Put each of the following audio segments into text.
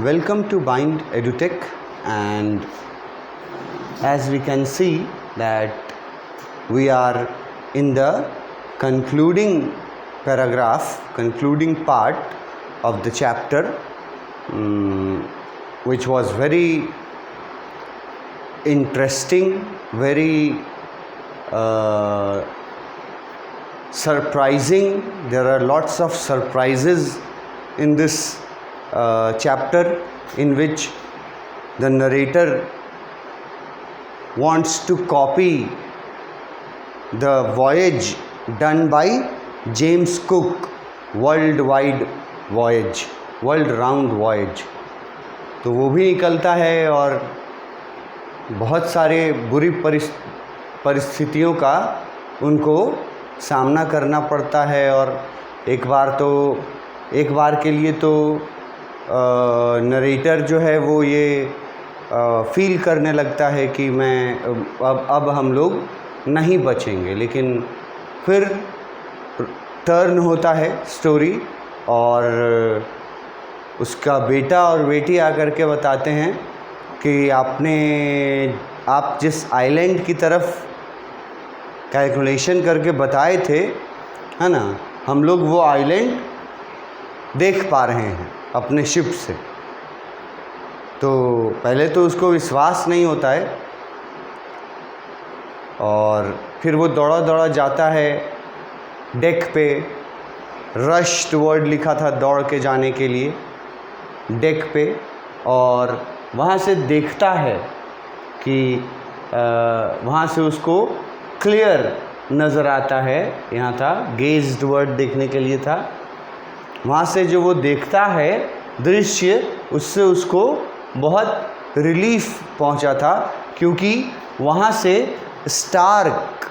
Welcome to Bind EduTech, and as we can see that we are in the concluding part of the chapter, which was very interesting, very surprising. There are lots of surprises in this chapter, in which the narrator wants to copy the voyage done by James Cook, world round voyage. तो वो भी निकलता है और बहुत सारे बुरी परिस्थितियों का उनको सामना करना पड़ता है, और एक बार के लिए तो नरेटर जो है वो ये फील करने लगता है कि अब हम लोग नहीं बचेंगे, लेकिन फिर टर्न होता है स्टोरी और उसका बेटा और बेटी आकर के बताते हैं कि आप जिस आइलैंड की तरफ कैलकुलेशन करके बताए थे, है ना, हम लोग वो आइलैंड देख पा रहे हैं अपने शिप से। तो पहले तो उसको विश्वास नहीं होता है, और फिर वो दौड़ा जाता है डेक पे। रश टुवर्ड लिखा था दौड़ के जाने के लिए डेक पे, और वहाँ से देखता है कि वहाँ से उसको क्लियर नज़र आता है। यहाँ था गेज्ड वर्ड देखने के लिए था। वहाँ से जो वो देखता है दृश्य, उससे उसको बहुत रिलीफ पहुँचा था, क्योंकि वहाँ से स्टार्क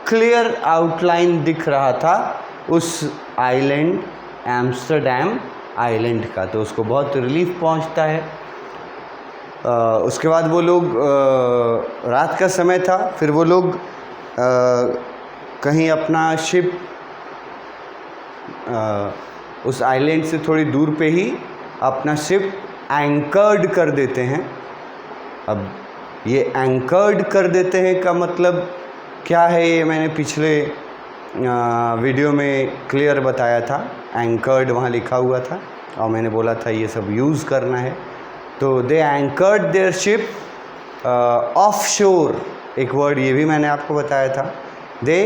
क्लियर आउटलाइन दिख रहा था उस आइलैंड, एम्स्टरडैम आइलैंड का। तो उसको बहुत रिलीफ पहुँचता है। उसके बाद वो लोग रात का समय था, फिर वो लोग कहीं अपना शिप उस आइलैंड से थोड़ी दूर पे ही अपना शिप एंकर्ड कर देते हैं। अब ये एंकर्ड कर देते हैं का मतलब क्या है, ये मैंने पिछले वीडियो में क्लियर बताया था। एंकर्ड वहाँ लिखा हुआ था और मैंने बोला था ये सब यूज़ करना है। तो दे एंकर्ड देयर शिप ऑफ शोर, एक वर्ड ये भी मैंने आपको बताया था। दे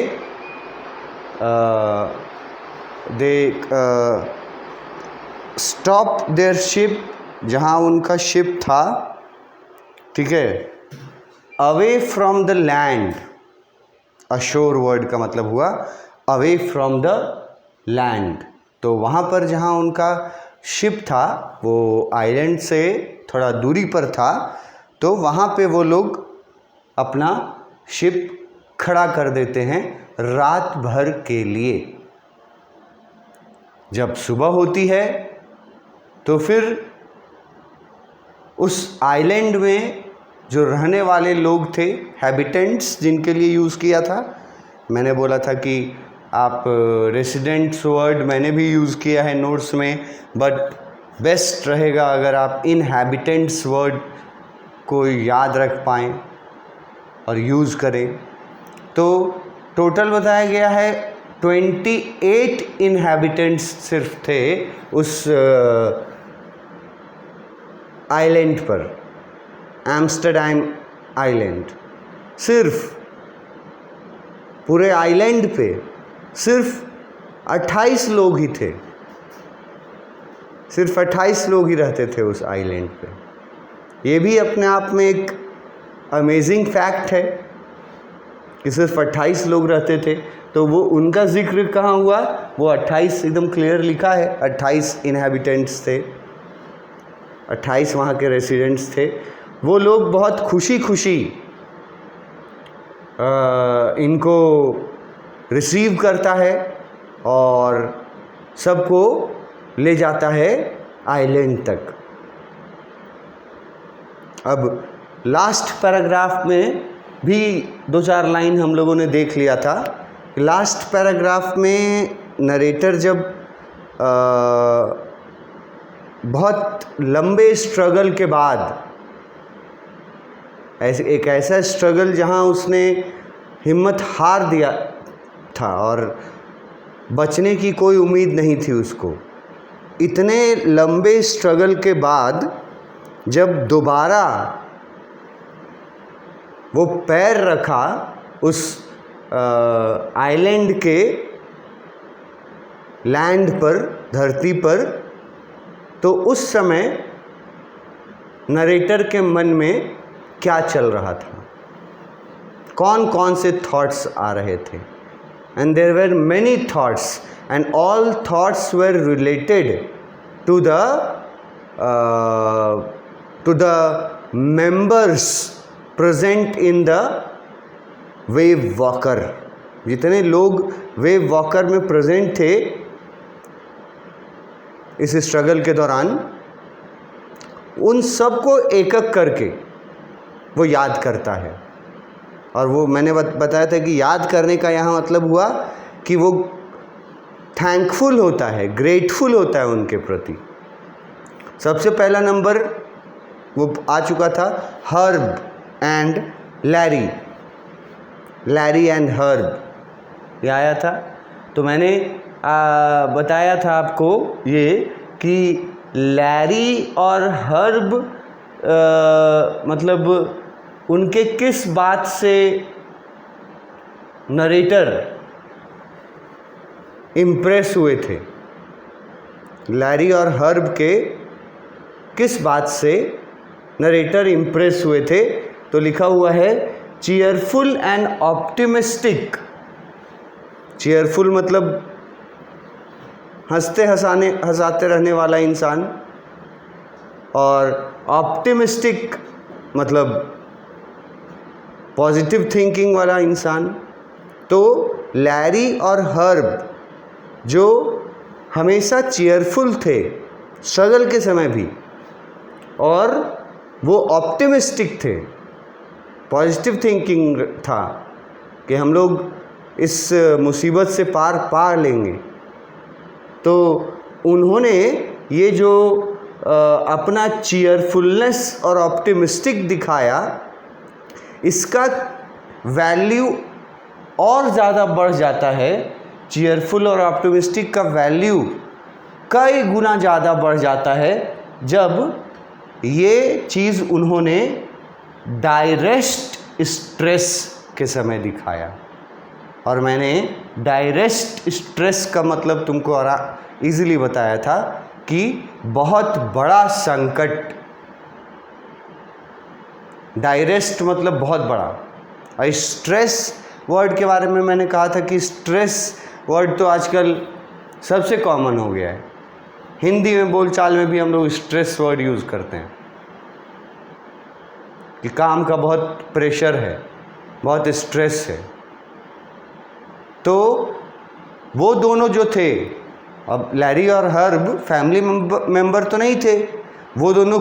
स्टॉप देयर शिप, जहाँ उनका शिप था, ठीक है, away from the land. Assure word का मतलब हुआ अवे फ्रॉम द लैंड। तो वहाँ पर जहाँ उनका शिप था वो आइलैंड से थोड़ा दूरी पर था, तो वहाँ पे वो लोग अपना शिप खड़ा कर देते हैं रात भर के लिए। जब सुबह होती है तो फिर उस आइलैंड में जो रहने वाले लोग थे, हैबिटेंट्स जिनके लिए यूज़ किया था, मैंने बोला था कि आप रेसिडेंट्स वर्ड मैंने भी यूज़ किया है नोट्स में, बट बेस्ट रहेगा अगर आप इनहैबिटेंट्स वर्ड को याद रख पाएँ और यूज़ करें। तो टोटल बताया गया है 28 इनहैबिटेंट्स सिर्फ थे उस आइलैंड पर, एम्स्टरडैम आइलैंड। सिर्फ पूरे आइलैंड पे सिर्फ 28 लोग ही थे, सिर्फ 28 लोग ही रहते थे उस आइलैंड पे। ये भी अपने आप में एक अमेजिंग फैक्ट है कि सिर्फ 28 लोग रहते थे। तो वो उनका जिक्र कहाँ हुआ, वो 28 एकदम क्लियर लिखा है, 28 इनहैबिटेंट्स थे, 28 वहाँ के रेसिडेंट्स थे। वो लोग बहुत खुशी इनको रिसीव करता है और सबको ले जाता है आइलैंड तक। अब लास्ट पैराग्राफ में भी 2-4 लाइन हम लोगों ने देख लिया था। लास्ट पैराग्राफ में नरेटर जब बहुत लंबे स्ट्रगल के बाद, एक ऐसा स्ट्रगल जहां उसने हिम्मत हार दिया था और बचने की कोई उम्मीद नहीं थी उसको, इतने लंबे स्ट्रगल के बाद जब दोबारा वो पैर रखा उस आइलैंड के लैंड पर, धरती पर, तो उस समय नरेटर के मन में क्या चल रहा था, कौन कौन से थॉट्स आ रहे थे। And there were many thoughts and all thoughts were related to the members present in the wave walker. जितने लोग वेव वॉकर में प्रेजेंट थे इस स्ट्रगल के दौरान, उन सबको एक एक करके वो याद करता है। और वो मैंने बताया था कि याद करने का यहाँ मतलब हुआ कि वो थैंकफुल होता है, ग्रेटफुल होता है उनके प्रति। सबसे पहला नंबर वो आ चुका था, herb and Larry, Larry and herb, ये आया था। तो मैंने बताया था आपको ये कि लैरी और हर्ब मतलब उनके किस बात से नरेटर इम्प्रेस हुए थे, लैरी और हर्ब के किस बात से नरेटर इम्प्रेस हुए थे। तो लिखा हुआ है चीयरफुल एंड ऑप्टिमिस्टिक। चीयरफुल मतलब हंसाते रहने वाला इंसान, और ऑप्टिमिस्टिक मतलब पॉजिटिव थिंकिंग वाला इंसान। तो लैरी और हर्ब जो हमेशा चीयरफुल थे स्ट्रगल के समय भी, और वो ऑप्टिमिस्टिक थे, पॉजिटिव थिंकिंग था कि हम लोग इस मुसीबत से पार पा लेंगे। तो उन्होंने ये जो अपना चीयरफुलनेस और ऑप्टिमिस्टिक दिखाया, इसका वैल्यू और ज़्यादा बढ़ जाता है। चीयरफुल और ऑप्टिमिस्टिक का वैल्यू कई गुना ज़्यादा बढ़ जाता है जब ये चीज़ उन्होंने डायरेक्ट स्ट्रेस के समय दिखाया। और मैंने डायरेक्ट स्ट्रेस का मतलब तुमको ईज़िली बताया था कि बहुत बड़ा संकट, डायरेक्ट मतलब बहुत बड़ा। और स्ट्रेस वर्ड के बारे में मैंने कहा था कि स्ट्रेस वर्ड तो आजकल सबसे कॉमन हो गया है। हिंदी में बोलचाल में भी हम लोग स्ट्रेस वर्ड यूज़ करते हैं कि काम का बहुत प्रेशर है, बहुत स्ट्रेस है। तो वो दोनों जो थे, अब लैरी और हर्ब फैमिली मेंबर तो नहीं थे, वो दोनों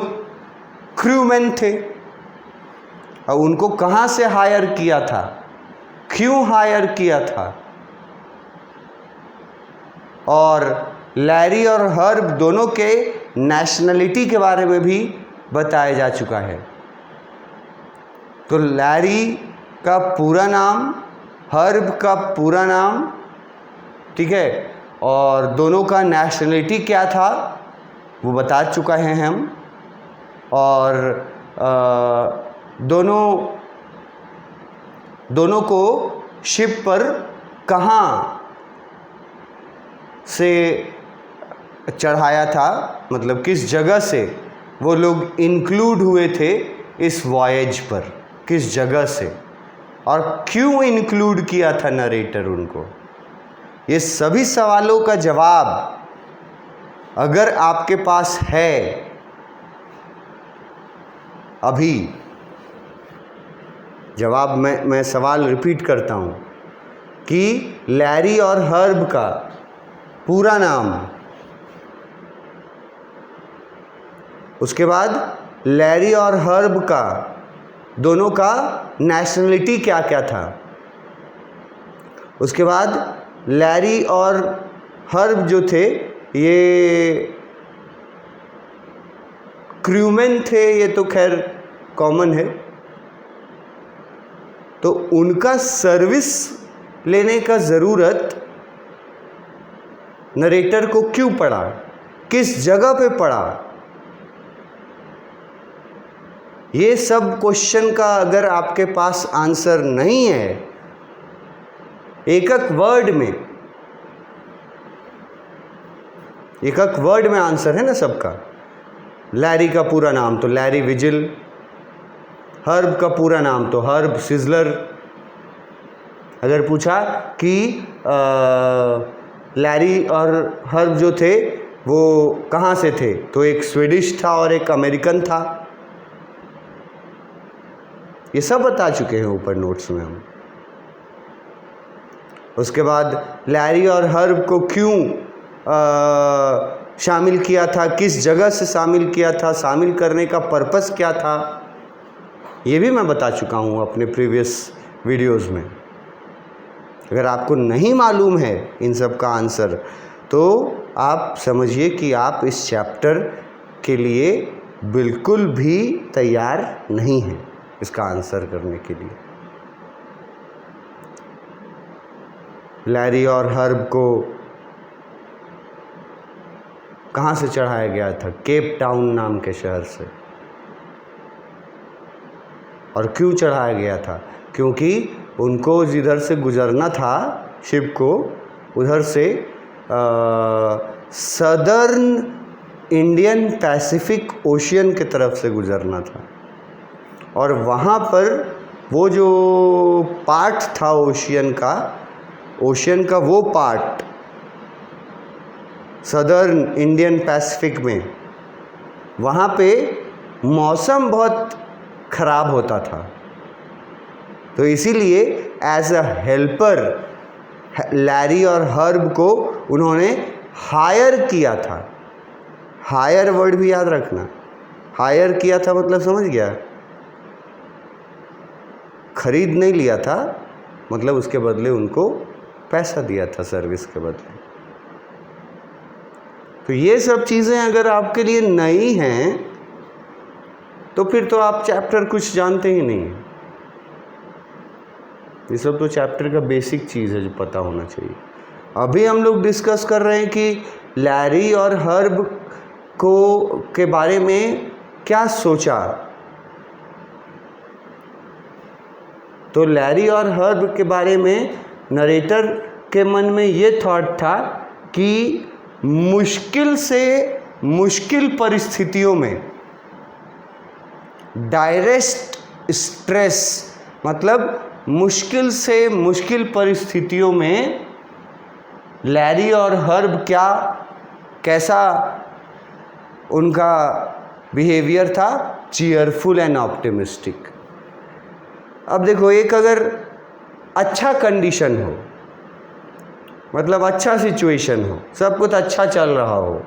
क्रूमैन थे। और उनको कहाँ से हायर किया था, क्यों हायर किया था, और लैरी और हर्ब दोनों के नेशनलिटी के बारे में भी बताया जा चुका है। तो लैरी का पूरा नाम, हर्ब का पूरा नाम, ठीक है, और दोनों का नेशनलिटी क्या था वो बता चुका है हम। और दोनों को शिप पर कहाँ से चढ़ाया था, मतलब किस जगह से वो लोग इंक्लूड हुए थे इस वॉयेज पर, किस जगह से, और क्यों इंक्लूड किया था नरेटर उनको। ये सभी सवालों का जवाब अगर आपके पास है अभी, जवाब मैं सवाल रिपीट करता हूँ कि लैरी और हर्ब का पूरा नाम, उसके बाद लैरी और हर्ब का दोनों का नेशनलिटी क्या क्या था, उसके बाद लैरी और हर्ब जो थे ये क्रूमैन थे, ये तो खैर कॉमन है। तो उनका सर्विस लेने का ज़रूरत नरेटर को क्यों पड़ा, किस जगह पे पड़ा, ये सब क्वेश्चन का अगर आपके पास आंसर नहीं है एक एक वर्ड में आंसर है ना सबका। लैरी का पूरा नाम तो लैरी विजिल, हर्ब का पूरा नाम तो हर्ब सिजलर। अगर पूछा कि लैरी और हर्ब जो थे वो कहाँ से थे, तो एक स्वीडिश था और एक अमेरिकन था। ये सब बता चुके हैं ऊपर नोट्स में हम। उसके बाद लैरी और हर्ब को क्यों शामिल किया था, किस जगह से शामिल किया था, शामिल करने का पर्पस क्या था, ये भी मैं बता चुका हूँ अपने प्रीवियस वीडियोस में। अगर आपको नहीं मालूम है इन सब का आंसर तो आप समझिए कि आप इस चैप्टर के लिए बिल्कुल भी तैयार नहीं हैं इसका आंसर करने के लिए। लैरी और हर्ब को कहाँ से चढ़ाया गया था? केप टाउन नाम के शहर से। और क्यों चढ़ाया गया था? क्योंकि उनको जिधर से गुजरना था शिप को, उधर से सदर्न इंडियन पैसिफिक ओशियन की तरफ से गुजरना था। और वहाँ पर वो जो पार्ट था ओशियन का वो पार्ट सदर्न इंडियन पैसिफिक में, वहाँ पे मौसम बहुत ख़राब होता था। तो इसीलिए एज अ हेल्पर लैरी और हर्ब को उन्होंने हायर किया था। हायर वर्ड भी याद रखना, हायर किया था मतलब समझ गया, खरीद नहीं लिया था, मतलब उसके बदले उनको पैसा दिया था सर्विस के बदले। तो ये सब चीज़ें अगर आपके लिए नई हैं तो फिर तो आप चैप्टर कुछ जानते ही नहीं। ये सब तो चैप्टर का बेसिक चीज़ है जो पता होना चाहिए। अभी हम लोग डिस्कस कर रहे हैं कि लैरी और हर्ब के बारे में क्या सोचा। तो लैरी और हर्ब के बारे में नरेटर के मन में ये थॉट था कि मुश्किल से मुश्किल परिस्थितियों में, डायरेक्ट स्ट्रेस मतलब मुश्किल से मुश्किल परिस्थितियों में लैरी और हर्ब कैसा उनका बिहेवियर था, चीयरफुल एंड ऑप्टिमिस्टिक। अब देखो, एक अगर अच्छा कंडीशन हो, मतलब अच्छा सिचुएशन हो, सब कुछ अच्छा चल रहा हो,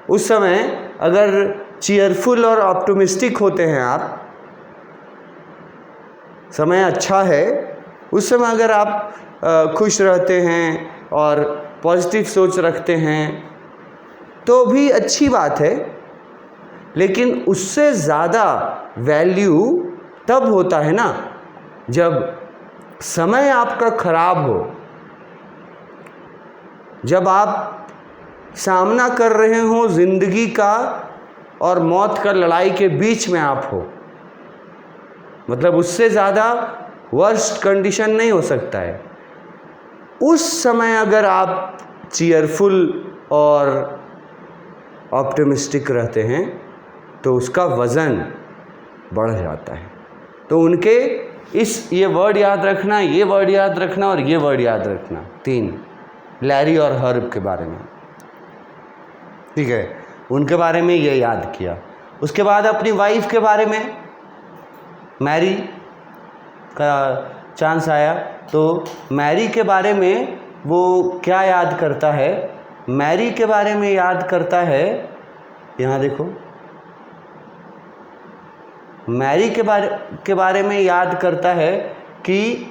उस समय अगर चीयरफुल और ऑप्टिमिस्टिक होते हैं आप, समय अच्छा है, उस समय अगर आप खुश रहते हैं और पॉजिटिव सोच रखते हैं तो भी अच्छी बात है। लेकिन उससे ज़्यादा वैल्यू तब होता है ना जब समय आपका खराब हो, जब आप सामना कर रहे हो ज़िंदगी का और मौत का लड़ाई के बीच में आप हो। मतलब उससे ज़्यादा वर्स्ट कंडीशन नहीं हो सकता है। उस समय अगर आप चीयरफुल और ऑप्टिमिस्टिक रहते हैं तो उसका वज़न बढ़ जाता है। तो उनके ये वर्ड याद रखना, ये वर्ड याद रखना और ये वर्ड याद रखना, 3 लैरी और हर्ब के बारे में, ठीक है, उनके बारे में ये याद किया। उसके बाद अपनी वाइफ के बारे में, मैरी का चांस आया तो मैरी के बारे में वो क्या याद करता है? मैरी के बारे में याद करता है, यहाँ देखो, मैरी के बारे में याद करता है कि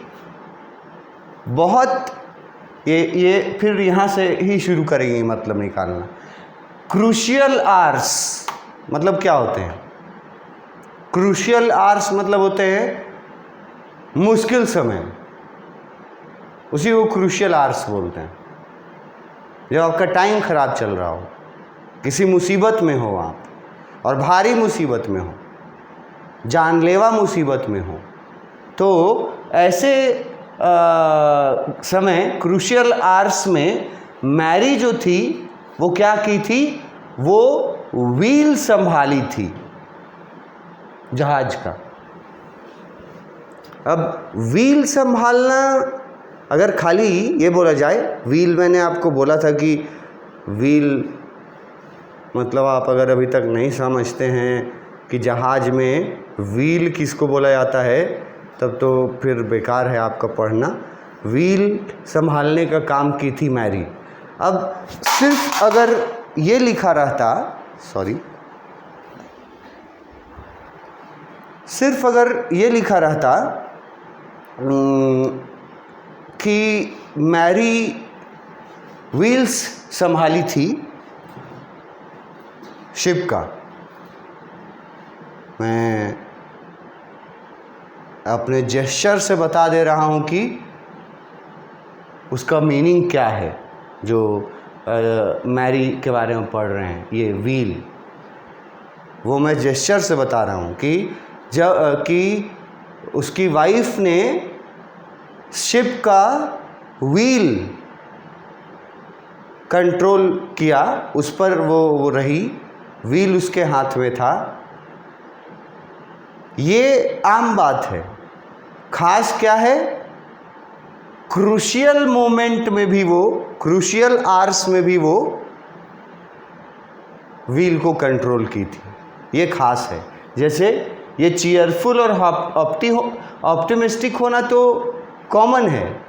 बहुत ये फिर यहाँ से ही शुरू करेंगे मतलब निकालना। क्रूशियल आवर्स मतलब क्या होते हैं? क्रूशियल आवर्स मतलब होते हैं मुश्किल समय, उसी को क्रूशियल आवर्स बोलते हैं। जब आपका टाइम खराब चल रहा हो, किसी मुसीबत में हो आप, और भारी मुसीबत में हो, जानलेवा मुसीबत में हो, तो ऐसे समय क्रूशियल आवर्स में मैरी जो थी वो क्या की थी? वो व्हील संभाली थी जहाज का। अब व्हील संभालना, अगर खाली ये बोला जाए, व्हील, मैंने आपको बोला था कि व्हील मतलब आप अगर अभी तक नहीं समझते हैं कि जहाज में व्हील किसको बोला जाता है, तब तो फिर बेकार है आपका पढ़ना। व्हील संभालने का काम की थी मैरी। अब सिर्फ अगर ये लिखा रहता, सिर्फ अगर ये लिखा रहता कि मैरी व्हील्स संभाली थी शिप का, मैं अपने जेस्चर से बता दे रहा हूँ कि उसका मीनिंग क्या है। जो मैरी के बारे में पढ़ रहे हैं, ये व्हील, वो मैं जेस्चर से बता रहा हूँ कि उसकी वाइफ ने शिप का व्हील कंट्रोल किया, उस पर वो रही, व्हील उसके हाथ में था। ये आम बात है। खास क्या है? क्रूशियल मोमेंट में भी वो, क्रूशियल आवर्स में भी वो व्हील को कंट्रोल की थी। ये खास है। जैसे ये चीयरफुल और ऑप्टिमिस्टिक होना तो कॉमन है,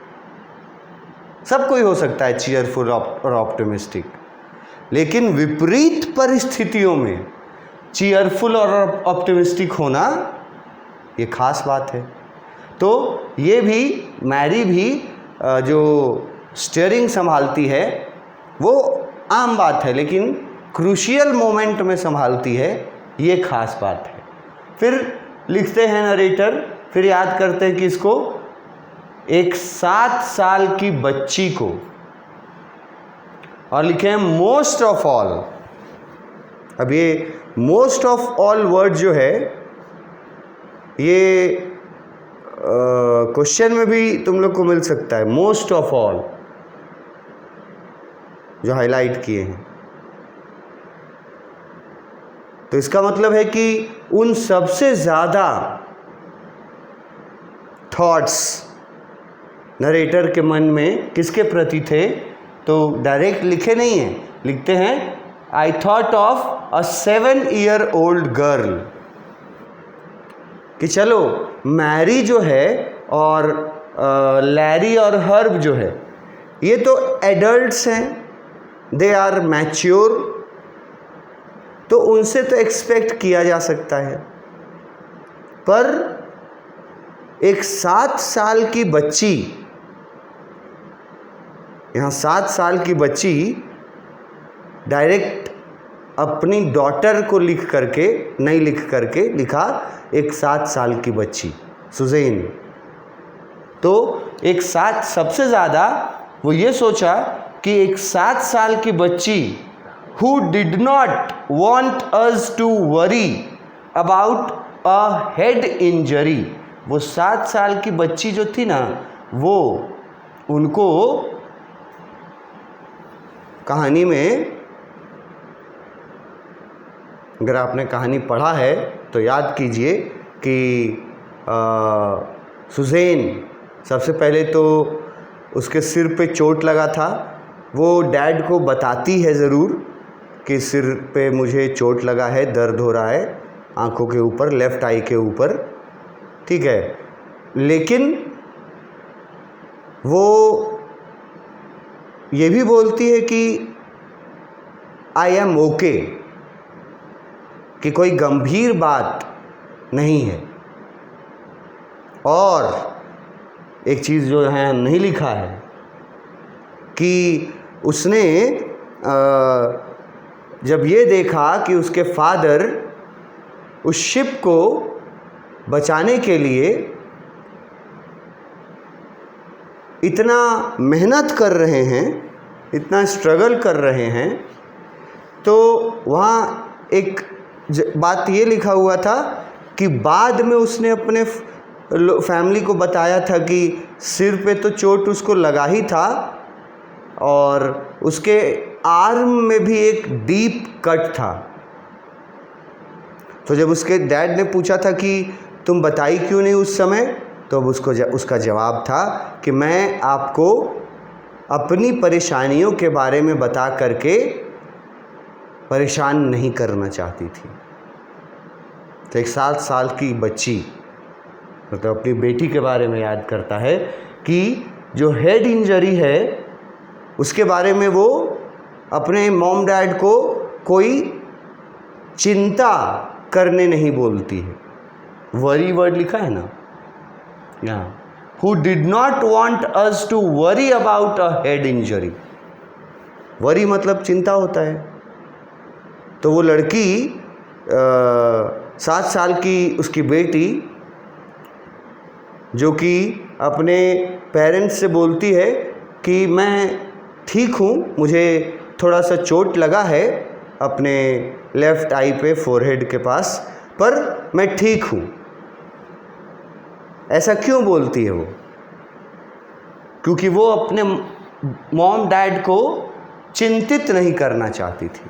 सब कोई हो सकता है चीयरफुल और ऑप्टिमिस्टिक, लेकिन विपरीत परिस्थितियों में चीयरफुल और ऑप्टिमिस्टिक होना ये खास बात है। तो ये भी, मैरी भी जो स्टीयरिंग संभालती है वो आम बात है, लेकिन क्रूशियल मोमेंट में संभालती है, ये खास बात है। फिर लिखते हैं नरेटर, फिर याद करते हैं कि इसको एक 7 साल की बच्ची को, और लिखे हैं मोस्ट ऑफ ऑल। अब ये मोस्ट ऑफ ऑल वर्ड जो है, ये क्वेश्चन में भी तुम लोग को मिल सकता है। मोस्ट ऑफ ऑल जो हाईलाइट किए हैं, तो इसका मतलब है कि उन सबसे ज़्यादा थॉट्स नरेटर के मन में किसके प्रति थे? तो डायरेक्ट लिखे नहीं हैं, लिखते हैं I thought of a 7 year old girl, कि चलो मैरी जो है और लैरी और हर्ब जो है, ये तो एडल्ट्स हैं, दे आर मैच्योर, तो उनसे तो एक्सपेक्ट किया जा सकता है। पर एक 7 साल की बच्ची, यहाँ 7 साल की बच्ची डायरेक्ट अपनी डॉटर को लिख करके नहीं लिख करके लिखा एक 7 साल की बच्ची सुज़ैन। तो एक 7, सबसे ज़्यादा वो ये सोचा कि एक 7 साल की बच्ची who did not want us to worry about a head injury, वो 7 साल की बच्ची जो थी ना, वो उनको कहानी में, अगर आपने कहानी पढ़ा है तो याद कीजिए कि सुज़ैन सबसे पहले तो उसके सिर पे चोट लगा था, वो डैड को बताती है ज़रूर कि सिर पे मुझे चोट लगा है, दर्द हो रहा है आँखों के ऊपर, लेफ़्ट आई के ऊपर, ठीक है। लेकिन वो ये भी बोलती है कि आई एम ओके, कि कोई गंभीर बात नहीं है। और एक चीज़ जो है नहीं लिखा है कि उसने जब ये देखा कि उसके फादर उस शिप को बचाने के लिए इतना मेहनत कर रहे हैं, इतना स्ट्रगल कर रहे हैं, तो वहाँ एक बात ये लिखा हुआ था कि बाद में उसने अपने फैमिली को बताया था कि सिर पे तो चोट उसको लगा ही था और उसके आर्म में भी एक डीप कट था। तो जब उसके डैड ने पूछा था कि तुम बताई क्यों नहीं उस समय, तो अब उसका जवाब था कि मैं आपको अपनी परेशानियों के बारे में बता करके परेशान नहीं करना चाहती थी। तो एक 7 साल की बच्ची मतलब अपनी बेटी के बारे में याद करता है कि जो हेड इंजरी है उसके बारे में वो अपने मॉम डैड को कोई चिंता करने नहीं बोलती है। वरी वर्ड लिखा है ना यहाँ, who did not want us to worry about a head injury। Worry मतलब चिंता होता है। तो वो लड़की 7 साल की उसकी बेटी जो कि अपने पेरेंट्स से बोलती है कि मैं ठीक हूँ, मुझे थोड़ा सा चोट लगा है अपने लेफ़्ट आई पे, फोरहेड के पास, पर मैं ठीक हूँ। ऐसा क्यों बोलती है वो? क्योंकि वो अपने मॉम डैड को चिंतित नहीं करना चाहती थी।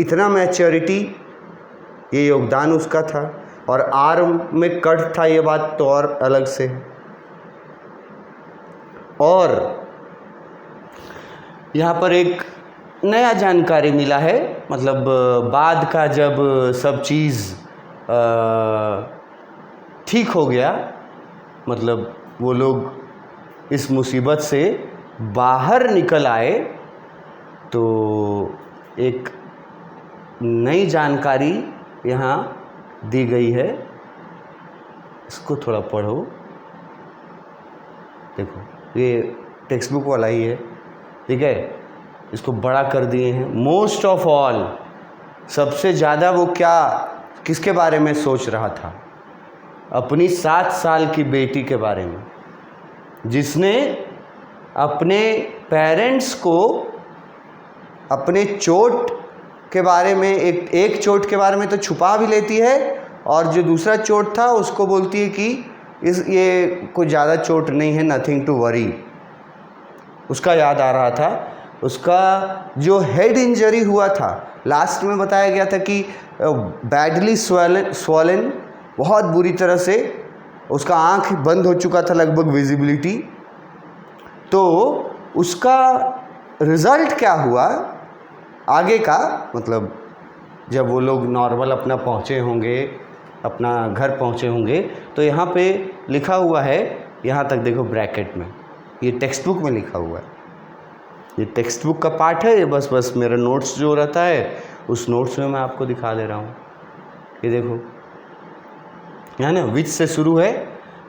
इतना मैच्योरिटी, ये योगदान उसका था। और आर्म में कट था, ये बात तो और अलग से है। और यहाँ पर एक नया जानकारी मिला है, मतलब बाद का जब सब चीज़ ठीक हो गया, मतलब वो लोग इस मुसीबत से बाहर निकल आए, तो एक नई जानकारी यहाँ दी गई है। इसको थोड़ा पढ़ो, देखो ये टेक्स्ट बुक वाला ही है, ठीक है। इसको बड़ा कर दिए हैं। मोस्ट ऑफ ऑल, सबसे ज़्यादा वो किसके बारे में सोच रहा था? अपनी 7 साल की बेटी के बारे में, जिसने अपने पेरेंट्स को अपने चोट के बारे में, एक चोट के बारे में तो छुपा भी लेती है, और जो दूसरा चोट था उसको बोलती है कि ये कोई ज़्यादा चोट नहीं है, नथिंग टू वरी। उसका याद आ रहा था उसका जो हेड इंजरी हुआ था, लास्ट में बताया गया था कि बैडली स्वॉलन, बहुत बुरी तरह से उसका आँख बंद हो चुका था, लगभग विजिबिलिटी। तो उसका रिज़ल्ट क्या हुआ आगे का, मतलब जब वो लोग नॉर्मल अपना पहुँचे होंगे, अपना घर पहुँचे होंगे, तो यहाँ पे लिखा हुआ है, यहाँ तक देखो ब्रैकेट में, ये टेक्स्ट बुक में लिखा हुआ है, ये टेक्स्ट बुक का पार्ट है। ये बस मेरा नोट्स जो रहता है उस नोट्स में मैं आपको दिखा दे रहा हूँ। ये देखो यहाँ ना विच से शुरू है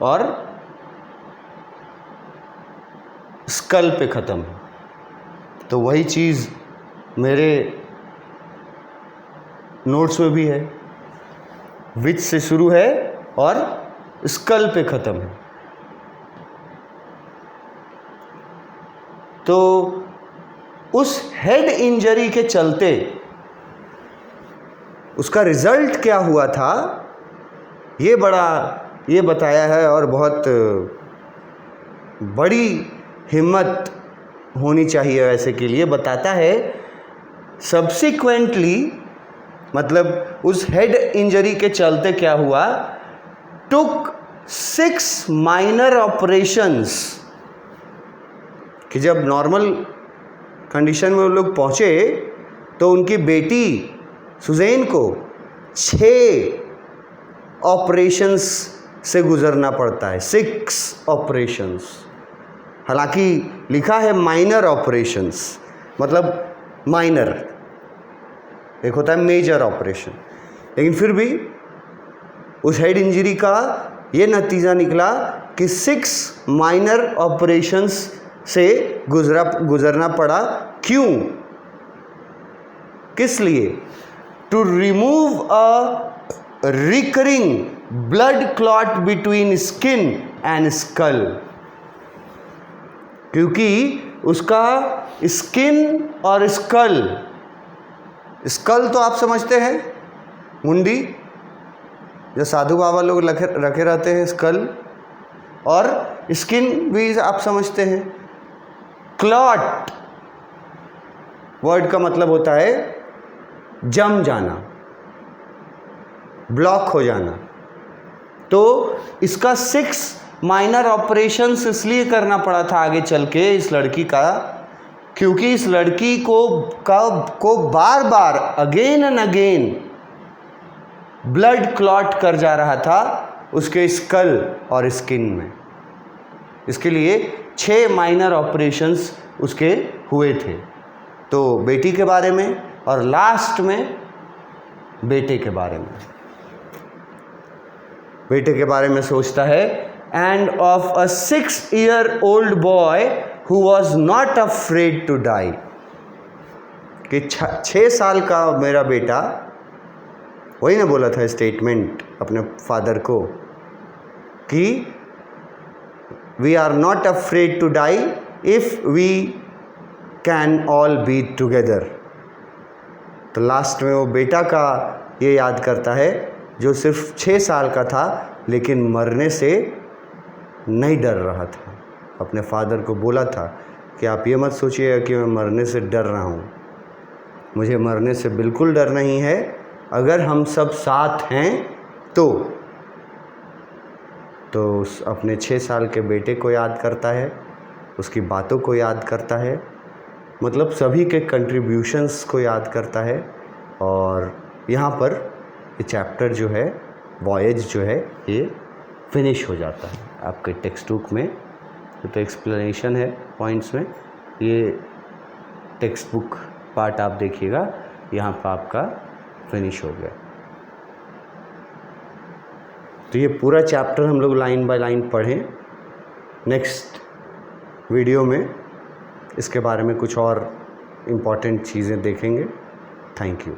और स्कल पे ख़त्म है। तो वही चीज़ मेरे नोट्स में भी है, विच से शुरू है और स्कल पे ख़त्म है। तो उस हेड इंजरी के चलते उसका रिज़ल्ट क्या हुआ था, ये बताया है। और बहुत बड़ी हिम्मत होनी चाहिए ऐसे के लिए। बताता है सब्सिक्वेंटली, मतलब उस हेड इंजरी के चलते क्या हुआ, टुक 6 माइनर ऑपरेशंस, कि जब नॉर्मल कंडीशन में वो लोग पहुँचे तो उनकी बेटी सुज़ैन को 6 ऑपरेशंस से गुज़रना पड़ता है, 6 ऑपरेशंस। हालांकि लिखा है माइनर ऑपरेशंस, मतलब माइनर, एक होता है मेजर ऑपरेशन, लेकिन फिर भी उस हेड इंजरी का ये नतीजा निकला कि 6 माइनर ऑपरेशंस से गुज़रना पड़ा। क्यों? किस लिए? To remove a recurring blood clot between skin and skull, क्योंकि उसका स्किन और स्कल तो आप समझते हैं, मुंडी जो साधु बाबा लोग रखे रहते हैं, स्कल, और स्किन भी आप समझते हैं। क्लॉट वर्ड का मतलब होता है जम जाना, ब्लॉक हो जाना। तो इसका 6 माइनर ऑपरेशंस इसलिए करना पड़ा था आगे चल के इस लड़की का, क्योंकि इस लड़की को बार बार again and again blood clot कर जा रहा था उसके स्कल और स्किन में। इसके लिए 6 माइनर ऑपरेशंस उसके हुए थे। तो बेटी के बारे में और लास्ट में बेटे के बारे में, बेटे के बारे में सोचता है, end of a 6-year-old boy who was not afraid to die, कि 6 साल का मेरा बेटा, वही ना बोला था स्टेटमेंट अपने फादर को कि we are not afraid to die if we can all be together. तो लास्ट में वो बेटा का ये याद करता है जो सिर्फ 6 साल का था, लेकिन मरने से नहीं डर रहा था। अपने फादर को बोला था कि आप ये मत सोचिएगा कि मैं मरने से डर रहा हूँ, मुझे मरने से बिल्कुल डर नहीं है, अगर हम सब साथ हैं तो अपने 6 साल के बेटे को याद करता है, उसकी बातों को याद करता है, मतलब सभी के कंट्रीब्यूशंस को याद करता है। और यहाँ पर ये चैप्टर जो है, वॉयज जो है, ये फिनिश हो जाता है। आपके टेक्स्ट बुक में तो एक्सप्लेनेशन है पॉइंट्स में, ये टेक्स्ट बुक पार्ट आप देखिएगा, यहाँ पर आपका फिनिश हो गया। तो ये पूरा चैप्टर हम लोग लाइन बाय लाइन पढ़ें। नेक्स्ट वीडियो में इसके बारे में कुछ और इम्पॉर्टेंट चीज़ें देखेंगे। Thank you.